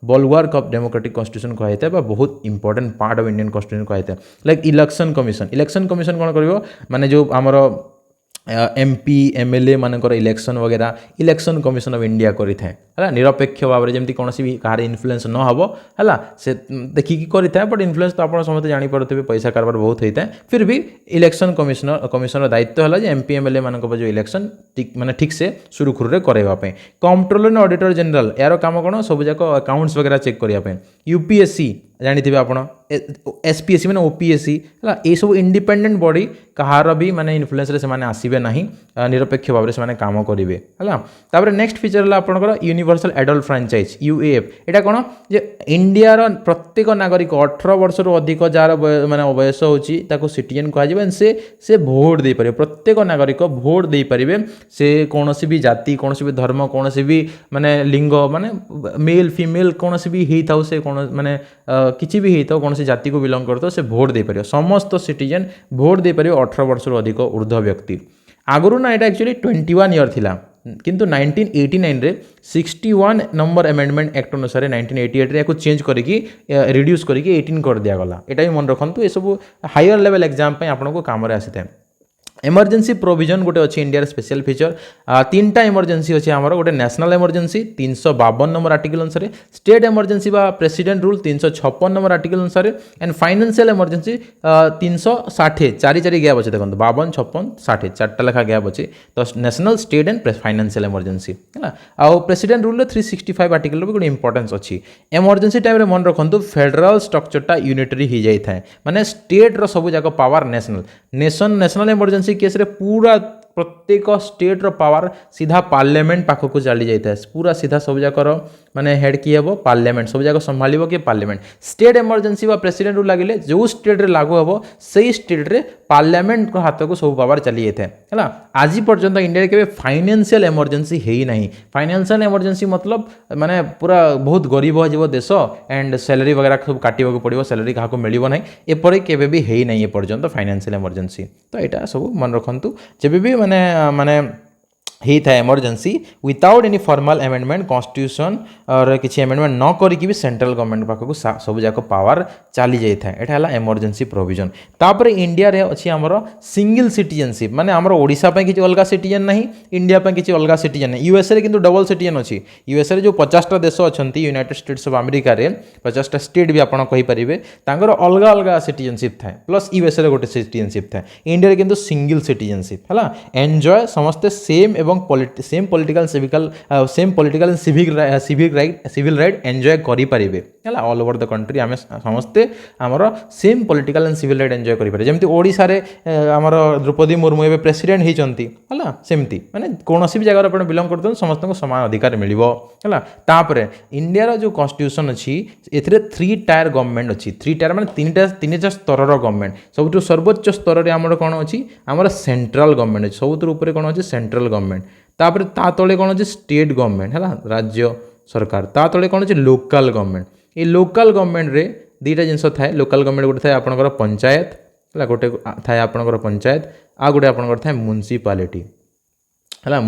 बलवार्क ऑफ डेमोक्रेटिक कन्स्टिट्यूशन कहते हैं बहुत important part of Indian constitution कहते हैं लाइक इलेक्शन कमिशन कौन कर माने जो आमर एमपी एमएलए मानकर इलेक्शन वगैरह इलेक्शन कमिशन ऑफ इंडिया करें है निरपेक्ष भाव में जमी कौन भी कहार इन्फ्लुएंस न हम है से देखिकी करें बट इन्फ्लुएंस तो आप समझते जानीपे पैसा कारबार बहुत होता है फिर भी इलेक्शन कमिशन दायित्व है एमपी एमएलए मान जो इलेक्शन माने ठीक से सुरुखुरु करवाई कंट्रोलर एंड ऑडिटर जनरल यार काम कौन सब जाक अकाउंट्स वगैरह चेक करने यूपीएससी जानी आप एसपीएससी मैंने ओपीएससी है ये सब इंडिपेंडेंट बॉडी कहार भी माने इन्फ्लुएंस रे से आसबे ना निरपेक्ष भाव में से काम करेंगे है नेक्स्ट फीचर है आपंकर यूनिवर्सल एडल्ट फ्रांचाइज यूएएफ यहाँ कौन जे इंडियार प्रत्येक नागरिक 18 वर्ष अधिक जार माने बयस हो सिटीजन कह से भोट दे पारे प्रत्येक नागरिक भोट दे पारे से कौन भी जाति कौन भी धर्म कौन भी माने लिंग माने मेल फीमेल कौन भी होता हो से कौन माने किसी भी होता कौन जाति को बिलोंग करता से भोट दे पारे समस्त सिटीजन भोट दे पारे 18 वर्ष अधिक ऊर्ध्व व्यक्ति आगुरी ना यहाँ एक्चुअली 21 ईयर थिला किंतु 1989 रे 61 नंबर अमेंडमेंट एक्ट अनुसार 1988 रे चेंज करके रिड्यूस करके 18 कर दिया गला एटा भी मन रखु ये सब हायर लेवल एग्जाम पे आपको काम आसी था एमरजेंसी प्रोविजन गोटे अच्छी इंडिया स्पेशल फीचर 3टा इमरजेंसी अच्छे आमर गोटे नेशनल इमरजेंसी 352 नंबर आर्टिकल अनुसार स्टेट इमरजेंसी बा प्रेसिडेंट रूल 356 नंबर आर्टिकल अनुसार एंड फाइनेंशियल इमरजेंसी 360 चारि गैप अच्छे देखो 52 56 60 4टा लेखा गैप अच्छे तो national state and financial emergency है आउ प्रेसिडेंट रूल 365 आर्टिकल भी गोटे इंपोर्टेंस अच्छी एमरजेंसी टाइम मन रखु फेडराल स्ट्रक्चरटा यूनिटरी हो जाए माने स्टेट रो सब जाक पावर नेशनल इमरजेंसी केस रे पूरा प्रत्येक स्टेट रो पावर सीधा पार्लियामेंट पाखक चली जाता है पूरा सीधा सब जाकर माने हेड किए हम पार्लियामेंट सब जाक संभाल कि पार्लियामेंट स्टेट इमरजेंसी वा प्रेसिडेंट रूल लगे जो स्टेट रे लागू हम से स्टेट रे पार्लियामेंट को हाथ को सब पावर चली जाता है आज पर्यंत इंडिया के फाइनेंशियल इमरजेंसी है ही नहीं फाइनेंशियल इमरजेंसी मतलब माने पूरा बहुत गरीब हो देश एंड सैलरी वगैरह सब काटा पड़ो सैलरी क्या मिल ना एपरी केवे भी है ही नहीं पर्यंत फाइनेंशियल इमरजेंसी तो यहाँ सब मन रखु जब भी माने माने होता है emergency without any formal amendment constitution और किसी अमेंडमेंट न करके भी सेंट्रल गवर्नमेंट पाखक सब जाक पावर चली जाए यहाँ है इमरजेंसी प्रोविजन तापर इंडिया रे अच्छी आमर सिंगल सिटीजनशिप माने आमर ओडिशा पे किसी अलग सिटीजन नहीं इंडिया पे किसी अलग सिटीजन नहीं यूएसए रे किंतु डबल सिटीजन अच्छी यूएसए रे जो 50टा देश अच्छा यूनाइटेड स्टेट्स ऑफ अमेरिका रे 50टा स्टेट भी आपड़ कहींपारे अलग अलग सिटीजनशिप थाए प्लस यूएसए रे गोटे सिटीजनशिप थाए इंडिया किंतु सिंगल सिटीजनशिप है एंजॉय समस्ते same same political and civil right enjoy करें ऑल ओवर द कंट्री आम समस्ते आमर same political and civil right enjoy करें जमी ओडिशा रे आमर द्रौपदी मुर्मू एवं प्रेसिडेंट होती है सेमती माने कौन भी जगह आप बिलोंग करते समस्त को समान अधिकार मिलपर इंडिया जो कन्स्टिट्यूशन अच्छी ए 3 टायर गवर्नमेंट अच्छी 3 टायर माने 3टा स्तर गवर्नमेंट सब सर्वोच्च स्तर में आम कौन अच्छी आम सेंट्रल गवर्नमेंट अच्छी सब कौन अच्छी सेंट्रल गवर्नमेंट तापर ता तले कौन अच्छे स्टेट गवर्नमेंट है राज्य सरकार ता तले कौन अच्छे लोकल गवर्नमेंट ये लोकल गवर्नमेंट रे 2टा जिनस थाए लोकल गवर्नमेंट गोटे थाए आपनकर पंचायत है गोटे थाए आपनकर पंचायत आ गोटे आपनकर थाए म्युनिसिपालिटी है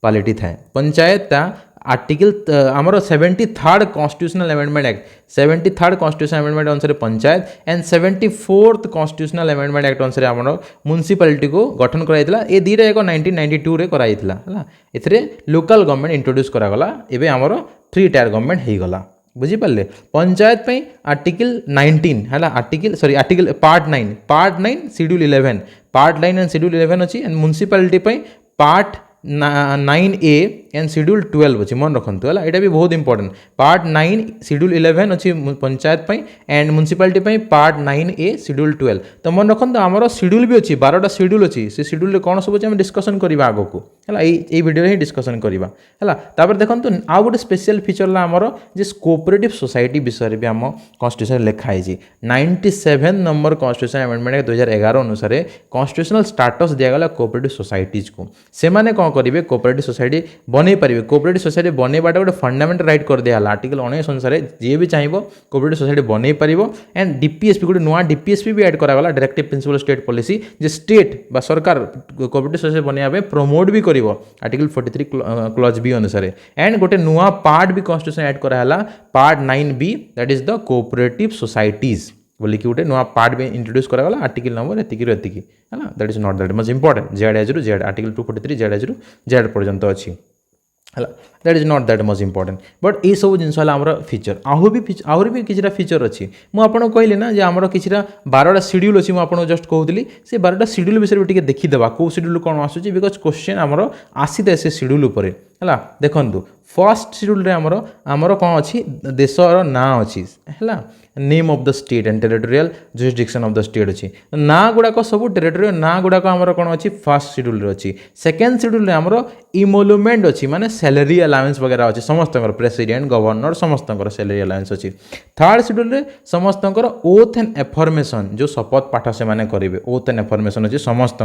पॉलिटी थाए पंचायतटा आर्टिकल आमर 73rd constitutional amendment act 73rd constitutional amendment अनुसार panchayat and 74th constitutional amendment act अनुसार आम म्युनिसिपालिटी को गठन कराइला ए दुईटा एक 1992 रे कराइला है एथिरे लोकल गवर्नमेंट इंट्रोड्यूस करागला एबे आमर 3 टायर गवर्नमेंट हो गला बुझीपारे पंचायत पे आर्टिकल 19 है article part 9 schedule 11 part 9 and schedule 11 अच्छी एंड म्युनिसिपालिटी पे पार्ट 9A एंड शेड्यूल 12 अच्छी मन रखु है यहाँ भी बहुत इंपोर्टेंट पार्ट 9 शेड्यूल 11 अच्छी panchayat and municipality part 9A schedule 12 तो मन रखु आमर शेड्यूल भी अच्छी 12टा शेड्यूल अच्छी से शेड्यूल कौन सब अच्छे डिस्कसन करवा आग को है ये वीडियो ही डिस्कसन करवा है देखो आउ गोटे स्पेशल फीचर आमर जे कोऑपरेटिव सोसाइटी विषय भी आम कॉन्स्टिट्यूशन लिखाई 97 नंबर कॉन्स्टिट्यूशन अमेंडमेंट 2011 अनुसार कॉन्स्टिट्यूशनल स्टाटस दिगला कोऑपरेटिव सोसाइटीज को से माने कौन करेंगे कोऑपरेटिव सोसाइटी बनै पारे कोऑपरेटिव सोसाइटी बनवाटा गोटे फंडामेंटल राइट कर दिया आर्टिकल 19 अनुसार जी भी चाहिए कोऑपरेटिव सोसाइटी बनै पार एंड डीपीएसपी गोटे नुआ डीपीएसपी भी ऐड करागला डायरेक्टिव प्रिंसिपल स्टेट पॉलिसी जे स्टेट बा सरकार कोऑपरेटिव सोसाइटी बनवाई प्रमोट भी कर आर्टिकल 43 क्लॉज बी अनुसार एंड गोटे नुआ पार्ट भी कॉन्स्टिट्यूशन ऐड कराला part 9B that is the cooperative societies बोली कि गोटे नुआ पार्ट भी इंट्रोड्यूस करागला आर्टिकल नंबर एतिकी है ना that is not that much important Z H रु जेड आर्टिकल 243 जेड एज रु जेड पर्यंत अच्छी है that is not that much important but ये सब जिन आमर फीचर आहरी भी किसी फीचर अच्छी मुझे कहली ना जे आमर किसी 12टा शेड्यूल अच्छी मुझे जस्ट कहूली से 12टा शेड्यूल विषय भी देखीदे कौ शेड्यूल कौन आसूँ बिकज क्वेश्चन आमर आसी था से शेड्यूल उपर है देखु फर्स्ट शेड्यूल आमर आमर कौन अच्छी देशर ना अच्छी है name of the state and territorial jurisdiction of the state अच्छी ना गुड़ाक सब टेरिटोरियल ना गुड़ाक आमर कौन अच्छी फर्स्ट शेड्यूल अच्छी सेकेंड शेड्यूल आमर इमोलुमेंट अच्छी माने सैलरी अलाउंस वगैरह अच्छी समस्त प्रेसिडेंट गवर्नर समस्त सैलरी अलाउंस अच्छी थर्ड शेड्यूल समस्त ओथ एंड एफर्मेशन जो शपथ पाठ से माने करेंगे ओथ एंड एफर्मेशन अच्छी समस्त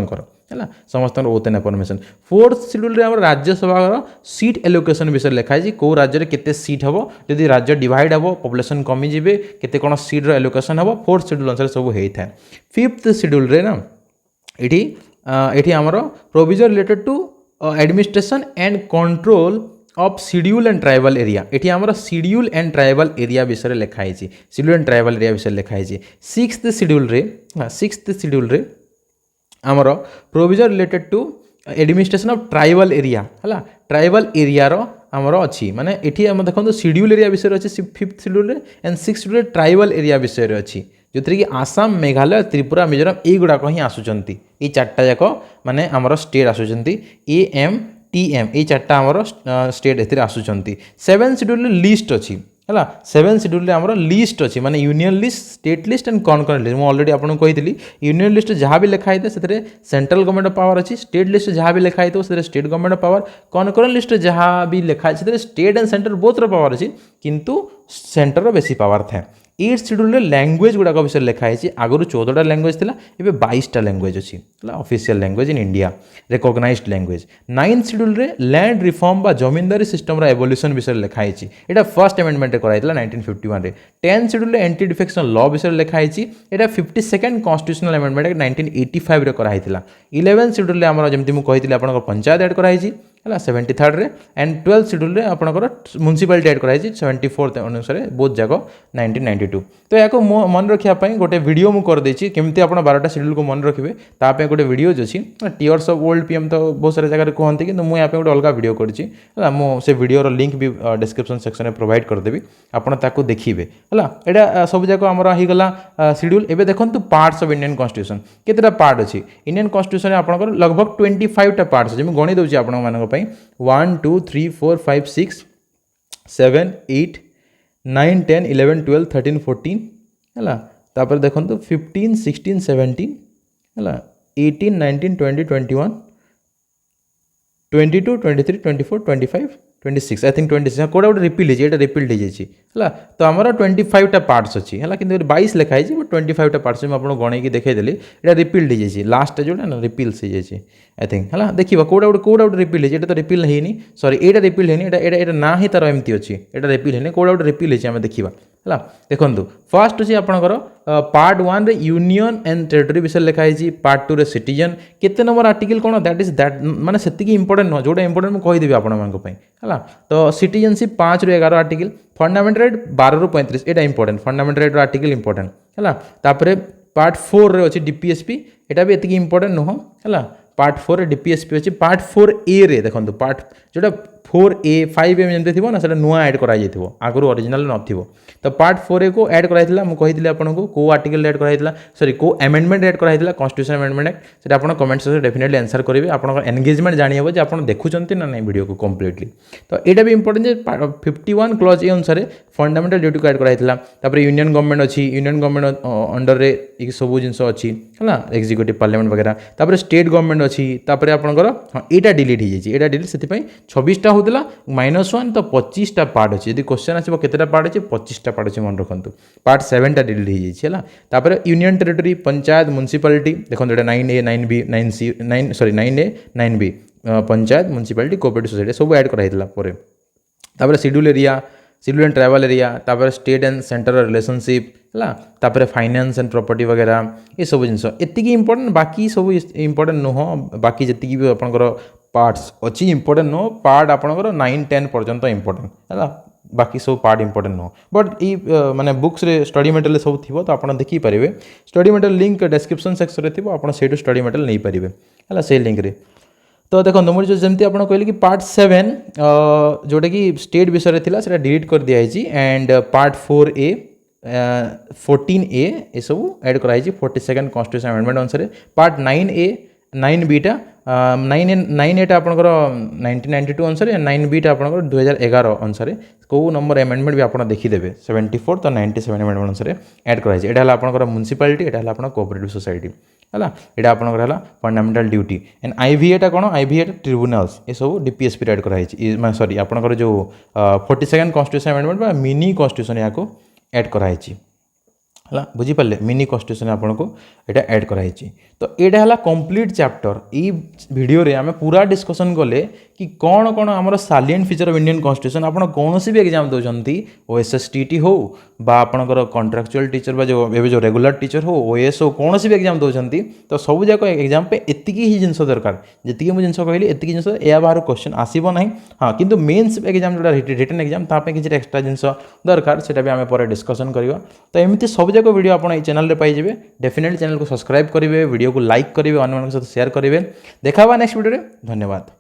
है समस्त oath and affirmation fourth schedule आम राज्यसभा सीट एलोकेशन विषय लिखाई कौ राज्य में केते सीट हम जदि राज्य डिवाइड हम पॉपुलेशन कमिजे केते कौन सीट्र एलोकेशन हम फोर्थ शेड्यूल अनुसार सब होता है फिफ्थ शेड्यूल रे ना ये आमर provision related to administration and control of schedule and tribal area ये आमर शेड्यूल एंड ट्राइबल एरिया विषय लिखाई शेड्यूल एंड ट्राइबल एरिया विषय लिखाई सिक्स्थ शेड्यूल रे आमर provision related to administration of tribal area है ट्राइबल एरिया रो आमर अच्छी माने एठी हम देखो शेड्यूल एरिया विषय अच्छी fifth schedule and six schedule tribal area विषय अच्छी जो थी कि आसाम मेघालय त्रिपुरा मिजोरम युड़ाक ही आसुँच ये चार्टा जाक माने आमर स्टेट आसुँच AMTM ये चार्टा आमर state A आसुँच seven schedule list अच्छी है सेवेन शेड्यूल आमर लिस्ट अच्छी माने union list state list and concurrent list मुझे ऑलरेडी आपको कही यूनियन लिस्ट जहाँ भी लिखाई था से सेंट्रल गवर्नमेंट पावर अच्छी स्टेट लिस्ट जहाँ भी लिखाई था से state government power concurrent list जहाँ भी लिखाई से state and centre both power अच्छी किंतु सेंटर बेसी पावर था एट शेड्यूल लैंग्वेज गुड़ाक विषय लिखाई आगुरी 14टा लैंग्वेज थी एवं 22टा लैंग्वेज अच्छी official language in India recognised language ninth schedule land reform बा जमींदारी सिस्टम एवोल्यूशन विषय लिखाई यहाँ फर्स्ट अमेंडमेंट कराई 1951 रे 10th schedule anti defection law विषय लिखाई यहाँ 52nd कॉन्स्टिट्यूशनल अमेंडमेंट 1985 रे कराई 11th शेड्यूल आमर जमी मुझे कही आप पंचायत ऐड कराई है 73rd रे एंड 12th शेड्यूल आपंकर म्युनिसिपालिटी ऐड कराई 74th अनुसार बहुत जाक 1992 तो या मन रखापी गोटे वीडियो मुझे करदे केमती आप 12टा शेड्यूल को मन रखिए ताप गोटे वीडियो अच्छी टीयर्स ऑफ ओल्ड पीएम तो बहुत सारे जगह कहते कि मुझे यहाँ गोटे अलग वीडियो कर वीडियोर लिंक भी डिस्क्रिप्शन सेक्शन में प्रोवाइड करदेवी आपको देखिए है यहाँ सब जाक आमर होगला शेड्यूल एवं देखो पार्ट्स ऑफ इंडियन कॉन्स्टिट्यूशन केतेटा पार्ट अच्छी इंडियन कॉन्स्टिट्यूशन आपंकर लगभग 25टा पार्ट्स अच्छे मुझे गणी दूसरी आप 1 2 3 4 5 6 7 8 9 10 11 12 13 14 है तापर देखो 15 16 17 है 18 19 20 21 22 23 24 25 26 आई थिंक 26 कोड़ा गोटे रिपिल है रिपिल्ड है तो आमर 25टा पार्ट्स अच्छी है कि 22 लिखाई बट 25टा पार्ट्स में आपको गणेकी देखईदेली यहाँ रिपिल्ड हो लास्ट जोटा ना रिपिल्स हो आई थिंक है देखा कोड़ा गोटे रिपिल है तो रिपिल है सॉरी यहाँ रिपिल है ना ही तार एमती अच्छी यहाँ रिपिल है कोड़ा गोटे रिपिल है देखा है देखो फर्स्ट अच्छे आपंकर पार्ट 1 रे यूनियन एंड टेरिटरी विषय लिखाई, पार्ट 2 रे सिटीजन केते नंबर आर्टिकल कौन दैट इज दैट माने सेतिकी इंपोर्टेंट नुह जोटा इंपोर्टेंट मुझे कहीदेवी आपला। तो सिटीजनशिप 5 ରୁ 11 आर्टिकल, फंडामेंटल राइट 12 ରୁ 35 एटा important, fundamental right article important है। तापर पार्ट 4 रे अच्छी डीपीएसपी, एटा भी एतिकी इंपोर्टेंट नुह है। पार्ट 4 रे डीपीएसपी अच्छी, पार्ट 4A रे देखो पार्ट जोटा 4A 5A जमी थी ना, नुआ ऐड कर आगुरी ओरिजिनल नथिबो। तो पार्ट 4A को ऐड कराइला, मुझे आपको को आर्टिकल ऐड कराइला, सॉरी को अमेंडमेंट ऐड कराइला कॉन्स्टिट्यूशन अमेंडमेंट एक्ट, से आप कमेंट सेक्शन डेफिनेटली आंसर करेंगे। आप एंगेजमेंट जानिए जे आप देखुंत ना नहीं वीडियो को कम्प्लीटली। तो यहाँ भी इंपोर्टेंट जे 51 क्लॉज ए अनुसार फंडामेंटल ड्यूटी को ऐड कराइला। यूनियन गवर्नमेंट अच्छी, यूनियन गवर्नमेंट अंडर रे सब जिन अच्छी है, एक्जिक्यूटिव पार्लियामेंट वगैरह। तापर स्टेट गवर्नमेंट अच्छी, तापर आपंकर हाँ यहाँ डिलीट हो जाए, यहाँ डिलीट से 26टा होता -1 तो 25टा पार्ट अच्छे। यदि क्वेश्चन आसो केतेटा पार्ट अच्छे 25टा पार्ट अच्छे मन रखु। पार्ट 7टा डिलीट हो जाए। तापर यूनियन टेरिटरी, पंचायत, म्युनिसिपालिटी देखो ये 9A 9B 9C 9 sorry 9A 9B panchayat, municipality, cooperative society सब ऐड कराइला। Schedule area, schedule and tribal area, तापर स्टेट एंड सेंटर रिलेशनशिप है, तापर फाइनेंस एंड प्रॉपर्टी वगैरह ये सब जिन एति इंपोर्टेंट, बाकी सब इंपोर्टेंट नुह। बाकी जी भी आपंकर पार्ट्स अच्छी इंपोर्टेंट नुह, पार्ट आपंकर 9-10 पर्यंत इंपोर्टेंट है, बाकी सब पार्ट इंपोर्टेंट नुह। बट ये माने बुक्स रे स्टडी मटेरियल सब थी तो आप देखिपारे, study material link description section में थी, आप स्टडी मटेरियल नहीं पारे है से लिंक रे। तो देखो मुझे जमी आप कहले कि पार्ट 7 जोटा कि स्टेट विषय थी से डिलीट कर दिखाई, एंड पार्ट 4A 14A ये सब ऐड कराई 42nd कॉन्स्टिट्यूशन अमेंडमेंट अनुसार। पार्ट 9A 9Bटा 9A आपंकर 1992 अनुसार, 9Bटा आपंकर 2011 अनुसार। कौ नंबर अमेंडमेंट भी आप देखीदे 74 तो 97 अमेंडमेंट अनुसार ऐड कराई। यहाँ आपंकर म्युनिसिपालिटी, यहाँ आप कोऑपरेटिव सोसाइटी है, यहाँ आपंकर फंडामेंटल ड्यूटी। एंड IVA कौन, IVA ट्रिब्यूनल्स ये सब डीपीएसपी ऐड कराई, सॉरी आपंकर जो 42nd constitution amendment mini constitution या ऐड कराई है, बुझीपारे मिनी कॉन्स्टिट्यूशन आपको यहाँ ऐड कराई। तो यहाँ है कंप्लीट चैप्टर। ये वीडियो रे आम पूरा डिस्कसन कले कि कौन कौन आम salient feature of Indian constitution. आप कौन भी एग्जाम दौरान OSS-TT हो बा आपणकर कॉन्ट्रैक्चुअल टीचर बा जो रेगुलर टीचर हो, OAS हो, कौन भी एग्जाम दौरान तो सब जाक एग्जाम पे एतिक ही जिन दरकार, जी मुझे जिन कहली एतिक जिन या बाहर क्वेश्चन आसब ना। हाँ किंतु मेन्स एग्जाम जो रिटन एग्जाम ताप किसी एक्सट्रा जिन दरकार से भी आम पर डिस्कसन करवा। तो एमती सब जाक वीडियो आप चैनल पाइबे। डेफिनेटली चैनल को सब्सक्राइब करेंगे, वीडियो को लाइक करेंगे, अन्य सहित शेयर करेंगे। देखा नेक्स्ट वीडियो। धन्यवाद।